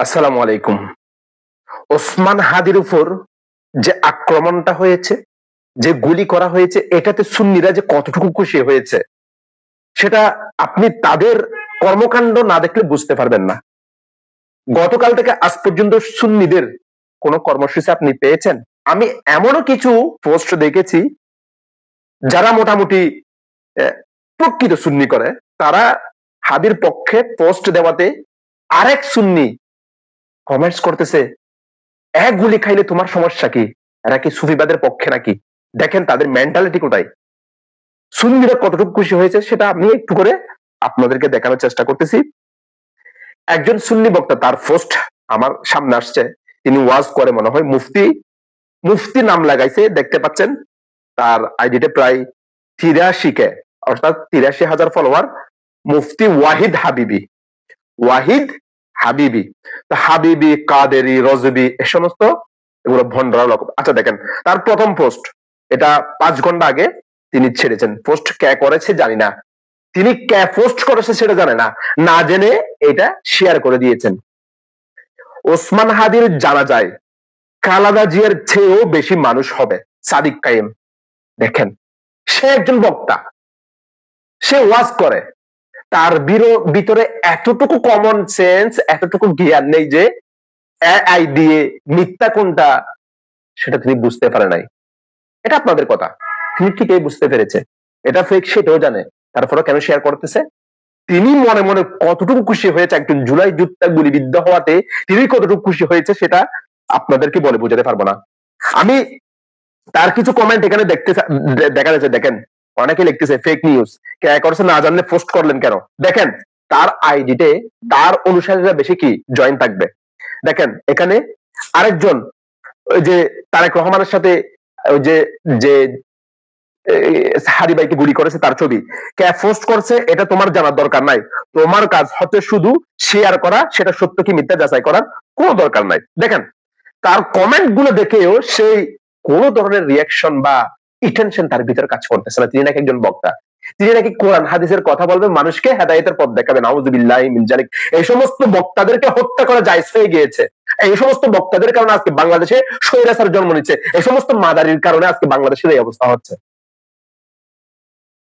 আসসালামু আলাইকুম। ওসমান হাদির উপর যে আক্রমণটা হয়েছে, যে গুলি করা হয়েছে, এটাতে সুন্নিরা যে কতটুকু খুশি হয়েছে, সেটা আপনি তাদের কর্মকাণ্ড না দেখলে বুঝতে পারবেন না। গতকাল থেকে আজ পর্যন্ত সুন্নিদের কোন কর্মসূচি আপনি পেয়েছেন? আমি এমনও কিছু পোস্ট দেখেছি যারা মোটামুটি প্রকৃত সুন্নি করে, তারা হাদির পক্ষে পোস্ট দেওয়াতে আরেক সুন্নি কমেন্টস করতেছে, এক গুলি খাইলে তোমার সমস্যা কি? এরা কি সুফিবাদের পক্ষে নাকি? দেখেন তাদের মেন্টালিটি কোথায়। সুন্নিরা কতটুকু খুশি হয়েছে সেটা আমি একটু করে আপনাদেরকে দেখানোর চেষ্টা করতেছি। একজন সুন্নি বক্তা, তার পোস্ট আমার সামনে আসছে, তিনি ওয়াজ করে মনে হয়, মুফতি নাম লাগাইছে, দেখতে পাচ্ছেন তার আইডিতে প্রায় ৮৩ অর্থাৎ ৮৩,০০০ ফলোয়ার। মুফতি ওয়াহিদ হাবিবি। তো হাবিবি, কাদেরি, রজবি এ সমস্ত এগুলো ভন্ডরা লোক। আচ্ছা দেখেন তার প্রথম পোস্ট, এটা ৫ ঘন্টা আগে তিনি ছেড়েছেন। পোস্ট কে করেছে জানি না, তিনি কে পোস্ট করেছে সেটা জানে না, না জেনে এটা শেয়ার করে দিয়েছেন। ওসমান হাদির জানাজায় খালেদা জিয়ার চেয়েও বেশি মানুষ হবে, সাদিক কায়েম। দেখেন, সে একজন বক্তা, সে ওয়াজ করে, তার ভিতরে এতটুকু কমন সেন্স, এতটুকু জ্ঞান নেই যে এআই দিয়ে মিথ্যা কোনটা সেটা তিনি বুঝতে পারে নাই। এটা আপনাদের কথা, তিনি ঠিকই বুঝতে পেরেছে এটা ফেক, সেটাও জানে, তারপরে কেন শেয়ার করতেছে? তিনি মনে মনে কতটুকু খুশি হয়েছে একজন জুলাই যোদ্ধা গুলিবিদ্ধ হওয়াতে, তিনি কতটুকু খুশি হয়েছে সেটা আপনাদেরকে বলে বোঝাতে পারবো না। আমি তার কিছু কমেন্ট এখানে দেখা যাচ্ছে, দেখেন অনেকে লিখতেছে ফেক নিউজ, কে করছে না জানলে পোস্ট করলেন কেন? দেখেন তার আইডিতে তার অনুসারীরা বেশি কি জয়েন থাকবে। দেখেন এখানে আরেকজন, ওই যে তারেক রহমানের সাথে ওই যে যে হাদি ভাইকে গুলি করেছে তার ছবি কে পোস্ট করছে, এটা তোমার জানার দরকার নাই। তোমার কাজ হচ্ছে শুধু শেয়ার করা, সেটা সত্য কি মিথ্যা যাচাই করার কোনো দরকার নাই। দেখেন তার কমেন্ট গুলো দেখেও সেই কোন ধরনের রিয়াকশন বা ইটেনশন তার ভিতরে কাজ করতেছে না। তিনি নাকি একজন বক্তা, তিনি নাকি কোরআন হাদিসের কথা বলবেন, মানুষকে হেদায়েতের পথ দেখাবেন। নাউযুবিল্লাহি মিন যালিক। এই সমস্ত বক্তাদেরকে হত্যা করা জায়েজ হয়ে গিয়েছে। এই সমস্ত বক্তাদের কারণে আজকে বাংলাদেশে স্বৈরাচার জন্ম নিচ্ছে। এই সমস্ত মাদারির কারণে আজকে বাংলাদেশের এই অবস্থা হচ্ছে।